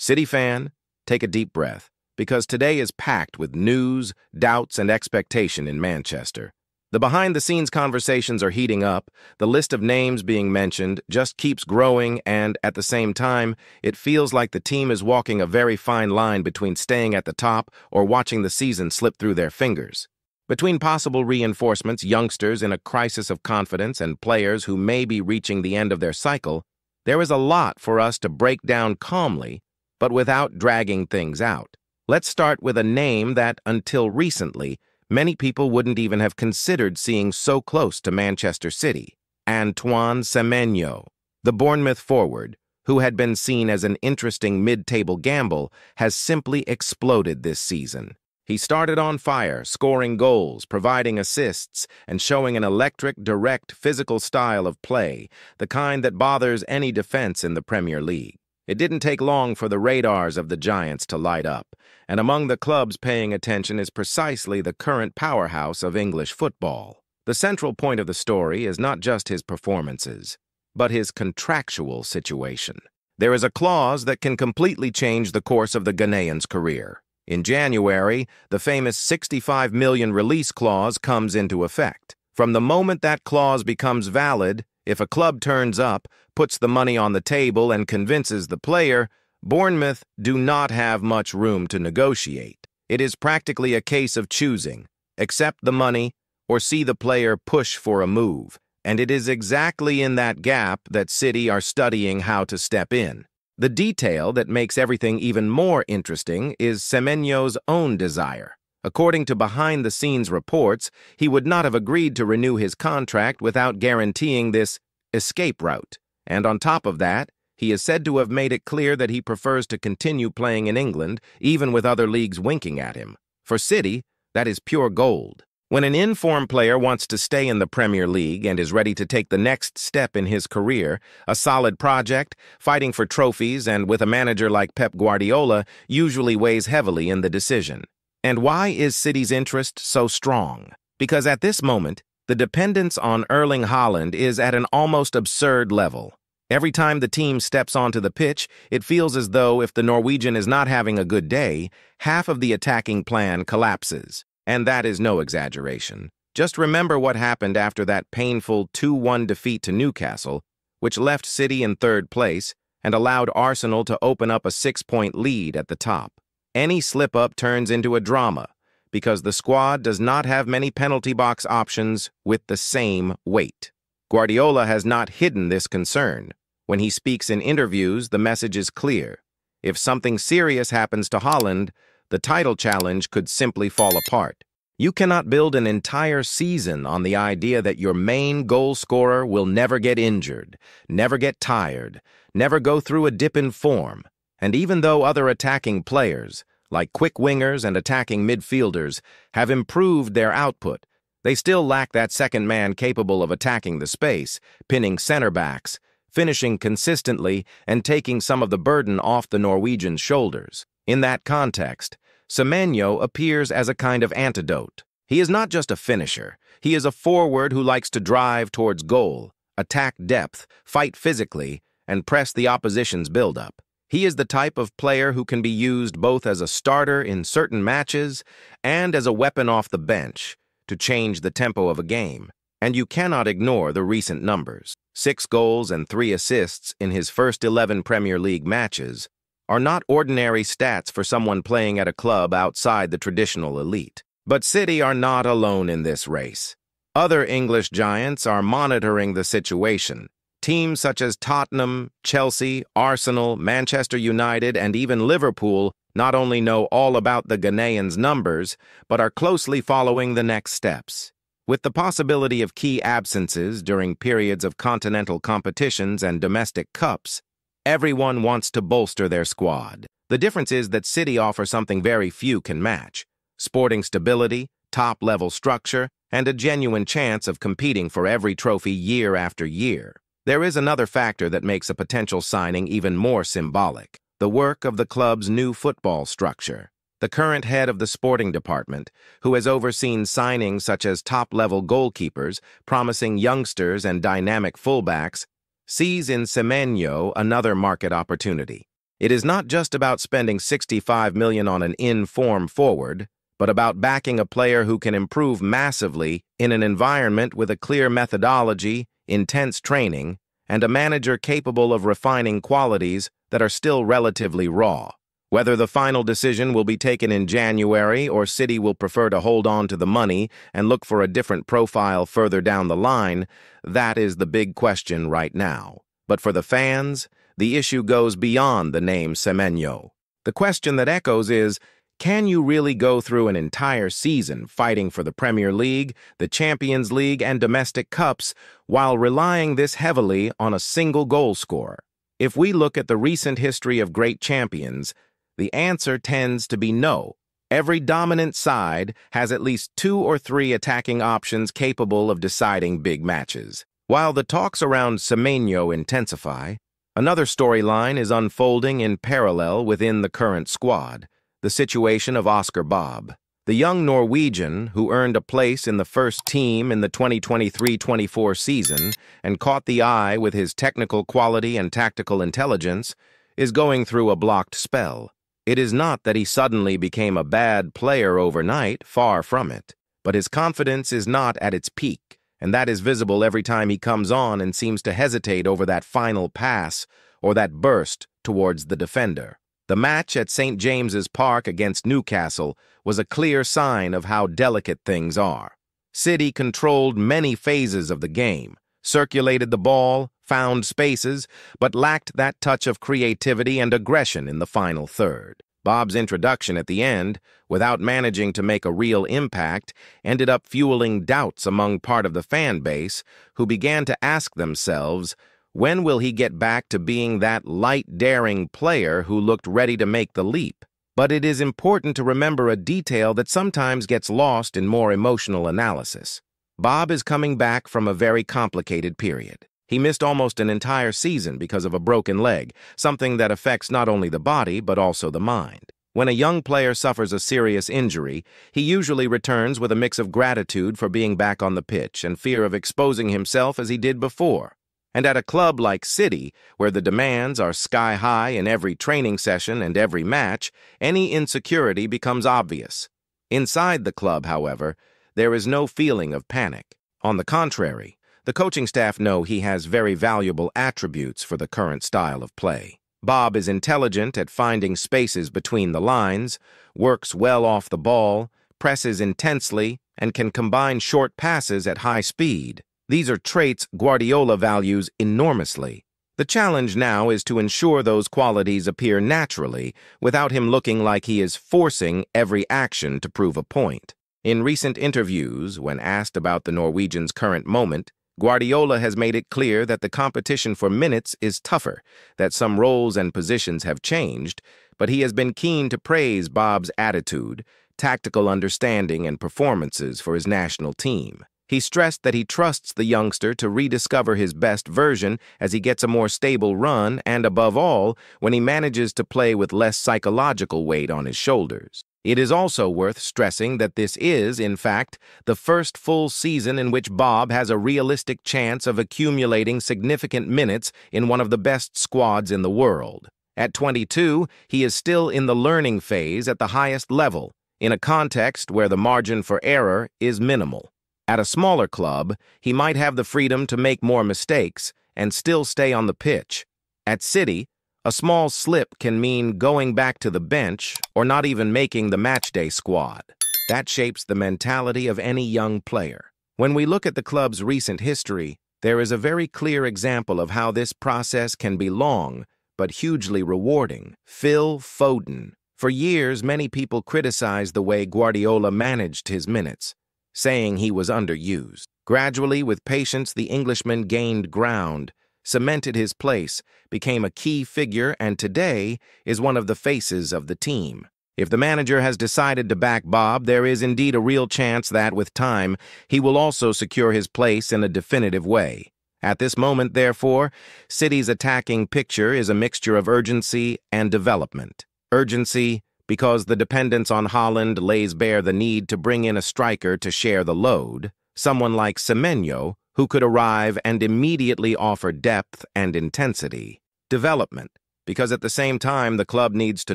City fan, take a deep breath, because today is packed with news, doubts, and expectation in Manchester. The behind-the-scenes conversations are heating up, the list of names being mentioned just keeps growing, and at the same time, it feels like the team is walking a very fine line between staying at the top or watching the season slip through their fingers. Between possible reinforcements, youngsters in a crisis of confidence, and players who may be reaching the end of their cycle, there is a lot for us to break down calmly, but without dragging things out. Let's start with a name that, until recently, many people wouldn't even have considered seeing so close to Manchester City. Antoine Semenyo, the Bournemouth forward, who had been seen as an interesting mid-table gamble, has simply exploded this season. He started on fire, scoring goals, providing assists, and showing an electric, direct, physical style of play, the kind that bothers any defense in the Premier League. It didn't take long for the radars of the Giants to light up, and among the clubs paying attention is precisely the current powerhouse of English football. The central point of the story is not just his performances, but his contractual situation. There is a clause that can completely change the course of the Ghanaian's career. In January, the famous $65 million release clause comes into effect. From the moment that clause becomes valid, if a club turns up, puts the money on the table, and convinces the player, Bournemouth do not have much room to negotiate. It is practically a case of choosing, accept the money, or see the player push for a move. And it is exactly in that gap that City are studying how to step in. The detail that makes everything even more interesting is Semenyo's own desire. According to behind-the-scenes reports, he would not have agreed to renew his contract without guaranteeing this escape route. And on top of that, he is said to have made it clear that he prefers to continue playing in England, even with other leagues winking at him. For City, that is pure gold. When an informed player wants to stay in the Premier League and is ready to take the next step in his career, a solid project, fighting for trophies, and with a manager like Pep Guardiola, usually weighs heavily in the decision. And why is City's interest so strong? Because at this moment, the dependence on Erling Haaland is at an almost absurd level. Every time the team steps onto the pitch, it feels as though if the Norwegian is not having a good day, half of the attacking plan collapses. And that is no exaggeration. Just remember what happened after that painful 2-1 defeat to Newcastle, which left City in third place and allowed Arsenal to open up a 6-point lead at the top. Any slip-up turns into a drama, because the squad does not have many penalty box options with the same weight. Guardiola has not hidden this concern. When he speaks in interviews, the message is clear. If something serious happens to Haaland, the title challenge could simply fall apart. You cannot build an entire season on the idea that your main goal scorer will never get injured, never get tired, never go through a dip in form. And even though other attacking players, like quick wingers and attacking midfielders, have improved their output, they still lack that second man capable of attacking the space, pinning center backs, finishing consistently, and taking some of the burden off the Norwegians' shoulders. In that context, Semenyo appears as a kind of antidote. He is not just a finisher. He is a forward who likes to drive towards goal, attack depth, fight physically, and press the opposition's build-up. He is the type of player who can be used both as a starter in certain matches and as a weapon off the bench to change the tempo of a game. And you cannot ignore the recent numbers. 6 goals and 3 assists in his first 11 Premier League matches are not ordinary stats for someone playing at a club outside the traditional elite. But City are not alone in this race. Other English giants are monitoring the situation. Teams such as Tottenham, Chelsea, Arsenal, Manchester United, and even Liverpool not only know all about the Ghanaian's numbers, but are closely following the next steps. With the possibility of key absences during periods of continental competitions and domestic cups, everyone wants to bolster their squad. The difference is that City offer something very few can match: sporting stability, top-level structure, and a genuine chance of competing for every trophy year after year. There is another factor that makes a potential signing even more symbolic: the work of the club's new football structure. The current head of the sporting department, who has overseen signings such as top-level goalkeepers, promising youngsters, and dynamic fullbacks, sees in Semenyo another market opportunity. It is not just about spending $65 million on an in-form forward, but about backing a player who can improve massively in an environment with a clear methodology, intense training, and a manager capable of refining qualities that are still relatively raw. Whether the final decision will be taken in January or City will prefer to hold on to the money and look for a different profile further down the line, that is the big question right now. But for the fans, the issue goes beyond the name Semenyo. The question that echoes is, can you really go through an entire season fighting for the Premier League, the Champions League, and domestic cups while relying this heavily on a single goal scorer? If we look at the recent history of great champions, the answer tends to be no. Every dominant side has at least 2 or 3 attacking options capable of deciding big matches. While the talks around Semenyo intensify, another storyline is unfolding in parallel within the current squad, the situation of Oscar Bob. The young Norwegian, who earned a place in the first team in the 2023-24 season and caught the eye with his technical quality and tactical intelligence, is going through a blocked spell. It is not that he suddenly became a bad player overnight, far from it, but his confidence is not at its peak, and that is visible every time he comes on and seems to hesitate over that final pass or that burst towards the defender. The match at St. James's Park against Newcastle was a clear sign of how delicate things are. City controlled many phases of the game, circulated the ball, found spaces, but lacked that touch of creativity and aggression in the final third. Bob's introduction at the end, without managing to make a real impact, ended up fueling doubts among part of the fan base, who began to ask themselves, when will he get back to being that light, daring player who looked ready to make the leap? But it is important to remember a detail that sometimes gets lost in more emotional analysis. Bob is coming back from a very complicated period. He missed almost an entire season because of a broken leg, something that affects not only the body but also the mind. When a young player suffers a serious injury, he usually returns with a mix of gratitude for being back on the pitch and fear of exposing himself as he did before. And at a club like City, where the demands are sky-high in every training session and every match, any insecurity becomes obvious. Inside the club, however, there is no feeling of panic. On the contrary, the coaching staff know he has very valuable attributes for the current style of play. Bob is intelligent at finding spaces between the lines, works well off the ball, presses intensely, and can combine short passes at high speed. These are traits Guardiola values enormously. The challenge now is to ensure those qualities appear naturally without him looking like he is forcing every action to prove a point. In recent interviews, when asked about the Norwegian's current moment, Guardiola has made it clear that the competition for minutes is tougher, that some roles and positions have changed, but he has been keen to praise Bob's attitude, tactical understanding, and performances for his national team. He stressed that he trusts the youngster to rediscover his best version as he gets a more stable run and, above all, when he manages to play with less psychological weight on his shoulders. It is also worth stressing that this is, in fact, the first full season in which Bob has a realistic chance of accumulating significant minutes in one of the best squads in the world. At 22, he is still in the learning phase at the highest level, in a context where the margin for error is minimal. At a smaller club, he might have the freedom to make more mistakes and still stay on the pitch. At City, a small slip can mean going back to the bench or not even making the matchday squad. That shapes the mentality of any young player. When we look at the club's recent history, there is a very clear example of how this process can be long but hugely rewarding. Phil Foden. For years, many people criticized the way Guardiola managed his minutes, saying he was underused. Gradually, with patience, the Englishman gained ground, cemented his place, became a key figure, and today is one of the faces of the team. If the manager has decided to back Bob, there is indeed a real chance that, with time, he will also secure his place in a definitive way. At this moment, therefore, City's attacking picture is a mixture of urgency and development. Urgency, because the dependence on Haaland lays bare the need to bring in a striker to share the load, someone like Semenyo, who could arrive and immediately offer depth and intensity. Development, because at the same time the club needs to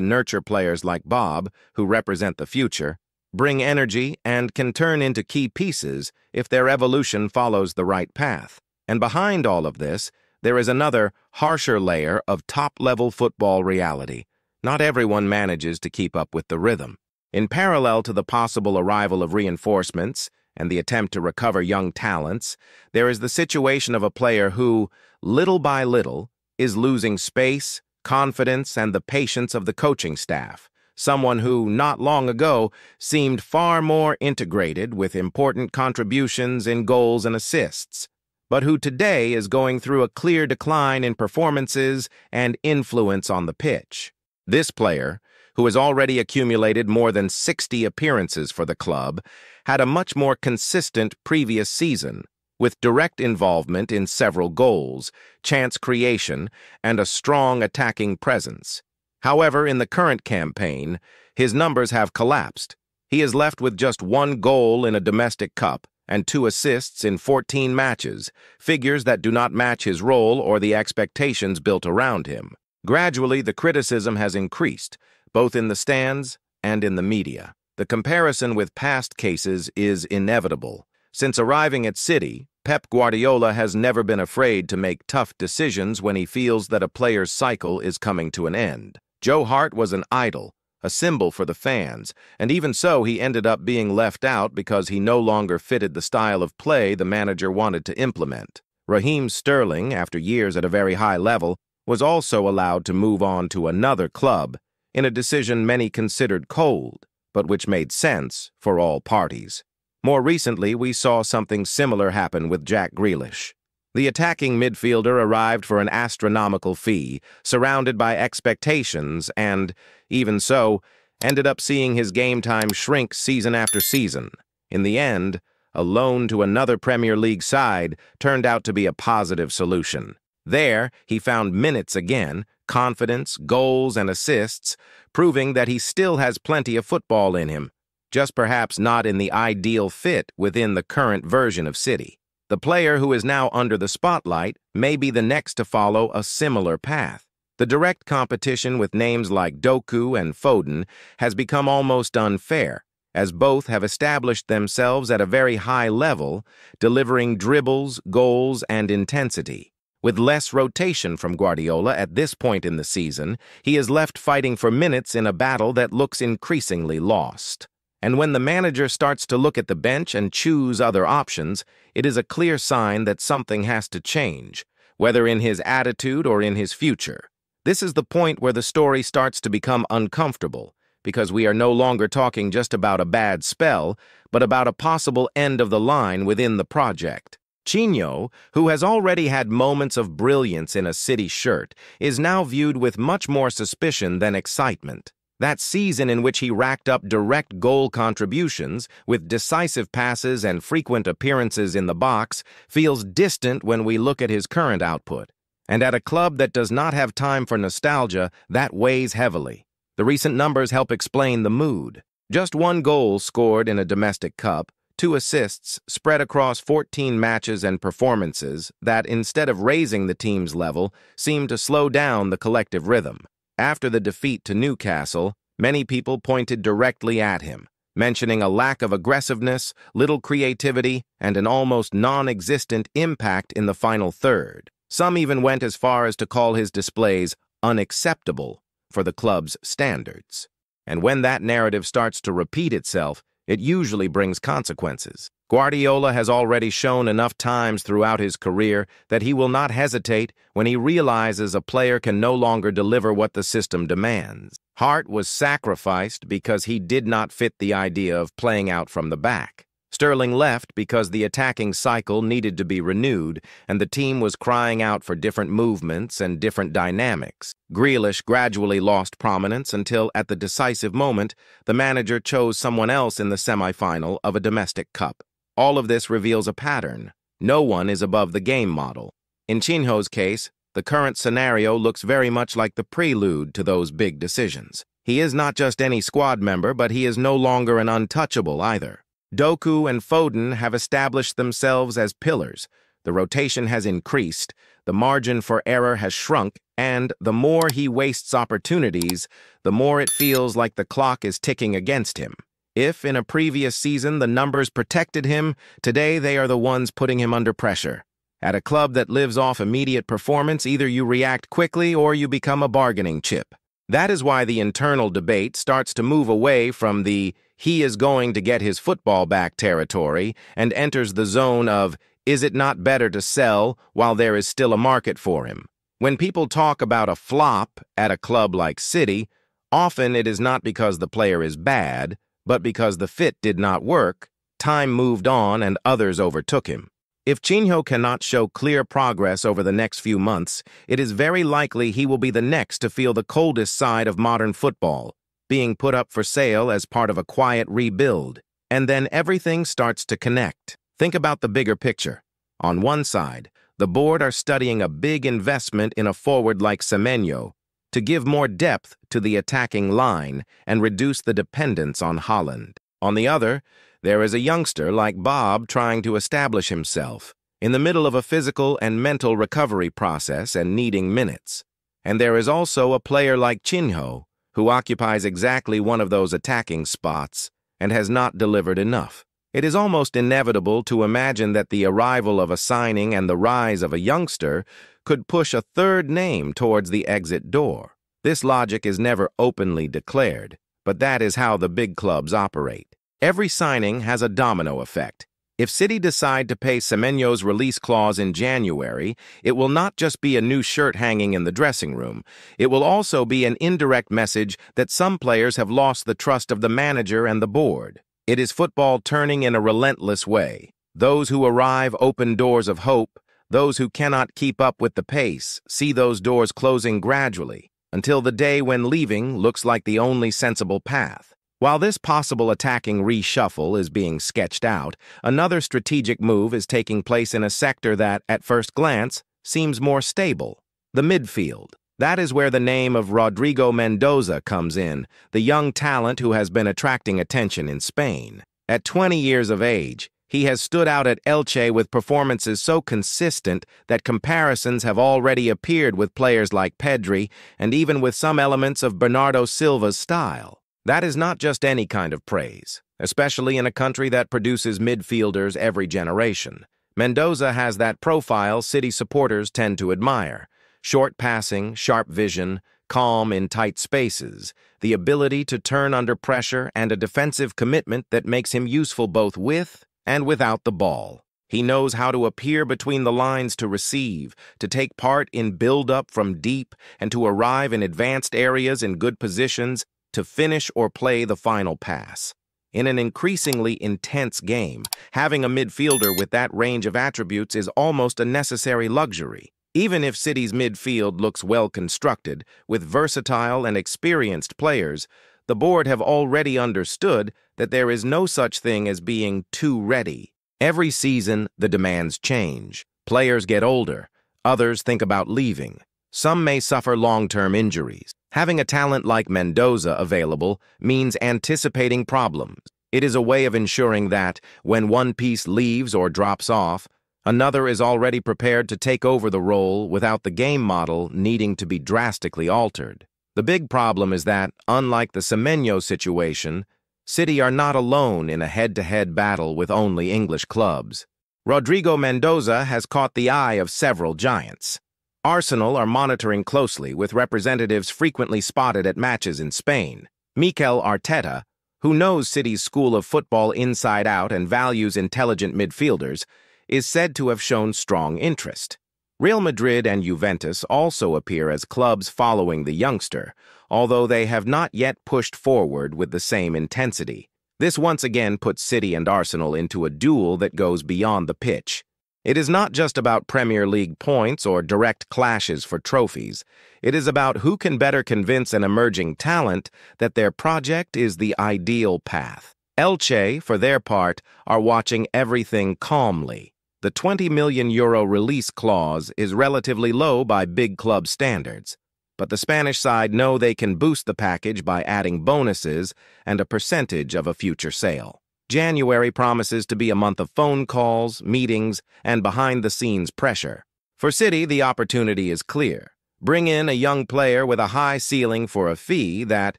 nurture players like Bob, who represent the future, bring energy, and can turn into key pieces if their evolution follows the right path. And behind all of this, there is another, harsher layer of top-level football reality. Not everyone manages to keep up with the rhythm. In parallel to the possible arrival of reinforcements and the attempt to recover young talents, there is the situation of a player who, little by little, is losing space, confidence, and the patience of the coaching staff. Someone who, not long ago, seemed far more integrated with important contributions in goals and assists, but who today is going through a clear decline in performances and influence on the pitch. This player, who has already accumulated more than 60 appearances for the club, had a much more consistent previous season, with direct involvement in several goals, chance creation, and a strong attacking presence. However, in the current campaign, his numbers have collapsed. He is left with just 1 goal in a domestic cup and 2 assists in 14 matches, figures that do not match his role or the expectations built around him. Gradually, the criticism has increased, both in the stands and in the media. The comparison with past cases is inevitable. Since arriving at City, Pep Guardiola has never been afraid to make tough decisions when he feels that a player's cycle is coming to an end. Joe Hart was an idol, a symbol for the fans, and even so he ended up being left out because he no longer fitted the style of play the manager wanted to implement. Raheem Sterling, after years at a very high level, was also allowed to move on to another club, in a decision many considered cold, but which made sense for all parties. More recently, we saw something similar happen with Jack Grealish. The attacking midfielder arrived for an astronomical fee, surrounded by expectations, and, even so, ended up seeing his game time shrink season after season. In the end, a loan to another Premier League side turned out to be a positive solution. There, he found minutes again, confidence, goals, and assists, proving that he still has plenty of football in him, just perhaps not in the ideal fit within the current version of City. The player who is now under the spotlight may be the next to follow a similar path. The direct competition with names like Doku and Foden has become almost unfair, as both have established themselves at a very high level, delivering dribbles, goals, and intensity. With less rotation from Guardiola at this point in the season, he is left fighting for minutes in a battle that looks increasingly lost. And when the manager starts to look at the bench and choose other options, it is a clear sign that something has to change, whether in his attitude or in his future. This is the point where the story starts to become uncomfortable, because we are no longer talking just about a bad spell, but about a possible end of the line within the project. Chino, who has already had moments of brilliance in a City shirt, is now viewed with much more suspicion than excitement. That season in which he racked up direct goal contributions with decisive passes and frequent appearances in the box feels distant when we look at his current output. And at a club that does not have time for nostalgia, that weighs heavily. The recent numbers help explain the mood. Just 1 goal scored in a domestic cup, 2 assists spread across 14 matches and performances that, instead of raising the team's level, seem to slow down the collective rhythm. After the defeat to Newcastle, many people pointed directly at him, mentioning a lack of aggressiveness, little creativity, and an almost non-existent impact in the final third. Some even went as far as to call his displays unacceptable for the club's standards. And when that narrative starts to repeat itself, it usually brings consequences. Guardiola has already shown enough times throughout his career that he will not hesitate when he realizes a player can no longer deliver what the system demands. Hart was sacrificed because he did not fit the idea of playing out from the back. Sterling left because the attacking cycle needed to be renewed, and the team was crying out for different movements and different dynamics. Grealish gradually lost prominence until, at the decisive moment, the manager chose someone else in the semi-final of a domestic cup. All of this reveals a pattern. No one is above the game model. In Chino's case, the current scenario looks very much like the prelude to those big decisions. He is not just any squad member, but he is no longer an untouchable either. Doku and Foden have established themselves as pillars, The rotation has increased, the margin for error has shrunk, and the more he wastes opportunities, the more it feels like the clock is ticking against him. If, in a previous season, the numbers protected him, today they are the ones putting him under pressure. At a club that lives off immediate performance, either you react quickly or you become a bargaining chip. That is why the internal debate starts to move away from the "he is going to get his football back" territory and enters the zone of "is it not better to sell while there is still a market for him?" When people talk about a flop at a club like City, often it is not because the player is bad, but because the fit did not work, time moved on, and others overtook him. If Chinho cannot show clear progress over the next few months, it is very likely he will be the next to feel the coldest side of modern football, being put up for sale as part of a quiet rebuild. And then everything starts to connect. Think about the bigger picture. On one side, the board are studying a big investment in a forward like Semenyo to give more depth to the attacking line and reduce the dependence on Haaland. On the other, there is a youngster like Bob trying to establish himself, in the middle of a physical and mental recovery process and needing minutes. And there is also a player like Chinho, who occupies exactly one of those attacking spots and has not delivered enough. It is almost inevitable to imagine that the arrival of a signing and the rise of a youngster could push a third name towards the exit door. This logic is never openly declared, but that is how the big clubs operate. Every signing has a domino effect. If City decide to pay Semenyo's release clause in January, it will not just be a new shirt hanging in the dressing room. It will also be an indirect message that some players have lost the trust of the manager and the board. It is football turning in a relentless way. Those who arrive open doors of hope. Those who cannot keep up with the pace see those doors closing gradually, until the day when leaving looks like the only sensible path. While this possible attacking reshuffle is being sketched out, another strategic move is taking place in a sector that, at first glance, seems more stable: the midfield. That is where the name of Rodrigo Mendoza comes in, the young talent who has been attracting attention in Spain. At 20 years of age, he has stood out at Elche with performances so consistent that comparisons have already appeared with players like Pedri and even with some elements of Bernardo Silva's style. That is not just any kind of praise, especially in a country that produces midfielders every generation. Mendoza has that profile City supporters tend to admire: short passing, sharp vision, calm in tight spaces, the ability to turn under pressure, and a defensive commitment that makes him useful both with and without the ball. He knows how to appear between the lines to receive, to take part in build-up from deep, and to arrive in advanced areas in good positions to finish or play the final pass. In an increasingly intense game, having a midfielder with that range of attributes is almost a necessary luxury. Even if City's midfield looks well constructed, with versatile and experienced players, the board have already understood that there is no such thing as being too ready. Every season, the demands change. Players get older. Others think about leaving. Some may suffer long-term injuries. Having a talent like Mendoza available means anticipating problems. It is a way of ensuring that, when one piece leaves or drops off, another is already prepared to take over the role without the game model needing to be drastically altered. The big problem is that, unlike the Semenyo situation, City are not alone in a head-to-head battle with only English clubs. Rodrigo Mendoza has caught the eye of several giants. Arsenal are monitoring closely, with representatives frequently spotted at matches in Spain. Mikel Arteta, who knows City's school of football inside out and values intelligent midfielders, is said to have shown strong interest. Real Madrid and Juventus also appear as clubs following the youngster, although they have not yet pushed forward with the same intensity. This once again puts City and Arsenal into a duel that goes beyond the pitch. It is not just about Premier League points or direct clashes for trophies. It is about who can better convince an emerging talent that their project is the ideal path. Elche, for their part, are watching everything calmly. The €20 million release clause is relatively low by big club standards, but the Spanish side know they can boost the package by adding bonuses and a percentage of a future sale. January promises to be a month of phone calls, meetings, and behind-the-scenes pressure. For City, the opportunity is clear. Bring in a young player with a high ceiling for a fee that,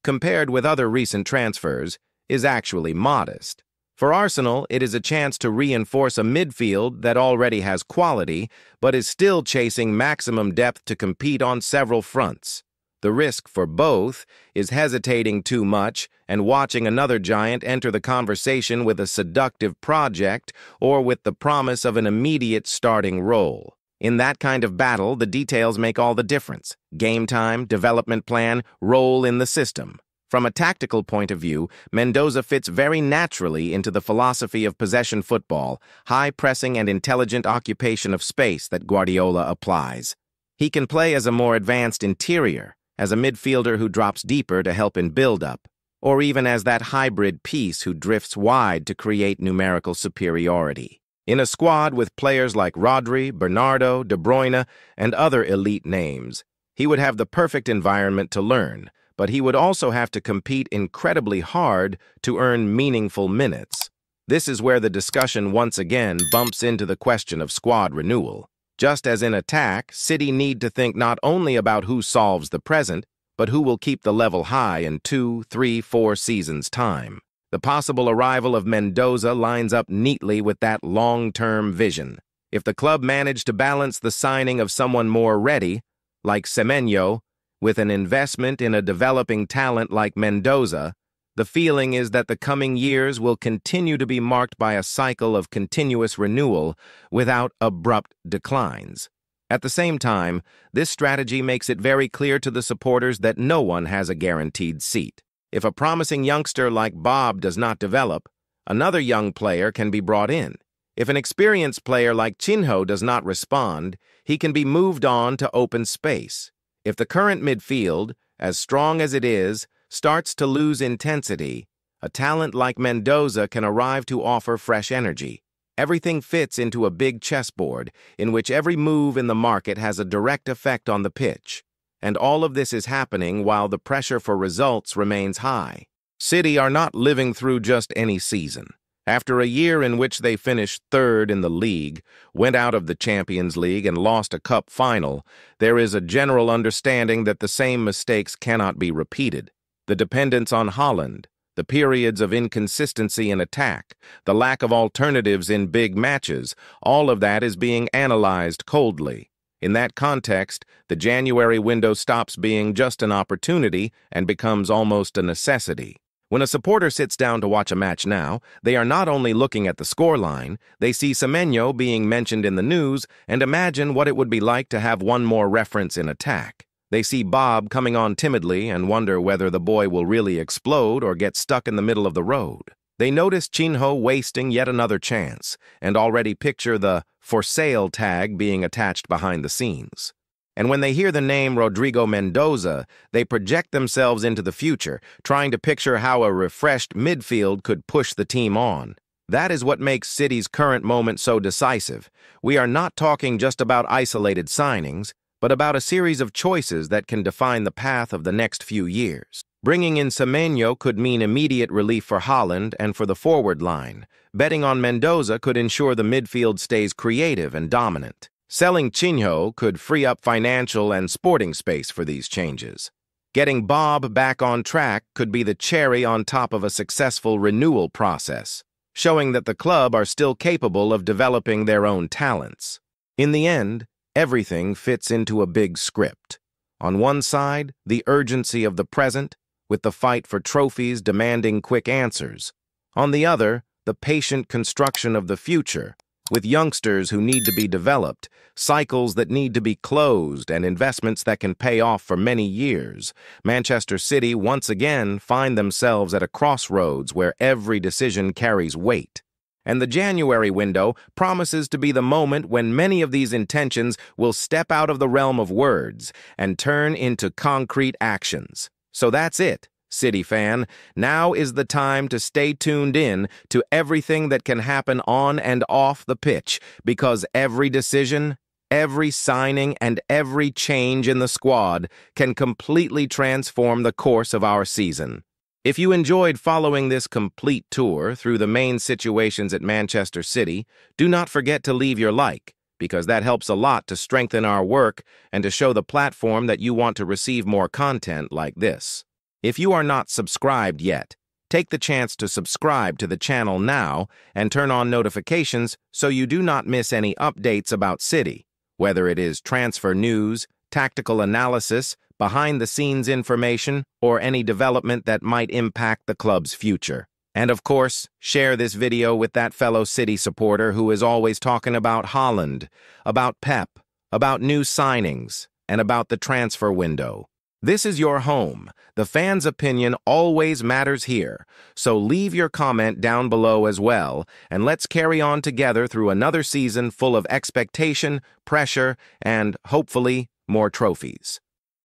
compared with other recent transfers, is actually modest. For Arsenal, it is a chance to reinforce a midfield that already has quality, but is still chasing maximum depth to compete on several fronts. The risk for both is hesitating too much and watching another giant enter the conversation with a seductive project or with the promise of an immediate starting role. In that kind of battle, the details make all the difference. Game time, development plan, role in the system. From a tactical point of view, Mendoza fits very naturally into the philosophy of possession football, high pressing and intelligent occupation of space that Guardiola applies. He can play as a more advanced interior, as a midfielder who drops deeper to help in build-up, or even as that hybrid piece who drifts wide to create numerical superiority. In a squad with players like Rodri, Bernardo, De Bruyne, and other elite names, he would have the perfect environment to learn, but he would also have to compete incredibly hard to earn meaningful minutes. This is where the discussion once again bumps into the question of squad renewal. Just as in attack, City need to think not only about who solves the present, but who will keep the level high in 2, 3, 4 seasons' time. The possible arrival of Mendoza lines up neatly with that long-term vision. If the club managed to balance the signing of someone more ready, like Semenyo, with an investment in a developing talent like Mendoza, the feeling is that the coming years will continue to be marked by a cycle of continuous renewal without abrupt declines. At the same time, this strategy makes it very clear to the supporters that no one has a guaranteed seat. If a promising youngster like Bob does not develop, another young player can be brought in. If an experienced player like Chinho does not respond, he can be moved on to open space. If the current midfield, as strong as it is, starts to lose intensity, a talent like Mendoza can arrive to offer fresh energy. Everything fits into a big chessboard in which every move in the market has a direct effect on the pitch. And all of this is happening while the pressure for results remains high. City are not living through just any season. After a year in which they finished third in the league, went out of the Champions League and lost a cup final, there is a general understanding that the same mistakes cannot be repeated. The dependence on Haaland, the periods of inconsistency in attack, the lack of alternatives in big matches, all of that is being analyzed coldly. In that context, the January window stops being just an opportunity and becomes almost a necessity. When a supporter sits down to watch a match now, they are not only looking at the scoreline, they see Semenyo being mentioned in the news and imagine what it would be like to have one more reference in attack. They see Bob coming on timidly and wonder whether the boy will really explode or get stuck in the middle of the road. They notice Chinho wasting yet another chance and already picture the "for sale" tag being attached behind the scenes. And when they hear the name Rodrigo Mendoza, they project themselves into the future, trying to picture how a refreshed midfield could push the team on. That is what makes City's current moment so decisive. We are not talking just about isolated signings, but about a series of choices that can define the path of the next few years. Bringing in Semenyo could mean immediate relief for Haaland and for the forward line. Betting on Mendoza could ensure the midfield stays creative and dominant. Selling Chinho could free up financial and sporting space for these changes. Getting Bob back on track could be the cherry on top of a successful renewal process, showing that the club are still capable of developing their own talents. In the end, everything fits into a big script. On one side, the urgency of the present, with the fight for trophies demanding quick answers. On the other, the patient construction of the future, with youngsters who need to be developed, cycles that need to be closed, and investments that can pay off for many years. Manchester City once again find themselves at a crossroads where every decision carries weight. And the January window promises to be the moment when many of these intentions will step out of the realm of words and turn into concrete actions. So that's it, City fan. Now is the time to stay tuned in to everything that can happen on and off the pitch, because every decision, every signing, and every change in the squad can completely transform the course of our season. If you enjoyed following this complete tour through the main situations at Manchester City, do not forget to leave your like, because that helps a lot to strengthen our work and to show the platform that you want to receive more content like this. If you are not subscribed yet, take the chance to subscribe to the channel now and turn on notifications so you do not miss any updates about City, whether it is transfer news, tactical analysis, behind-the-scenes information, or any development that might impact the club's future. And of course, share this video with that fellow City supporter who is always talking about Haaland, about Pep, about new signings, and about the transfer window. This is your home. The fans' opinion always matters here, so leave your comment down below as well, and let's carry on together through another season full of expectation, pressure, and, hopefully, more trophies.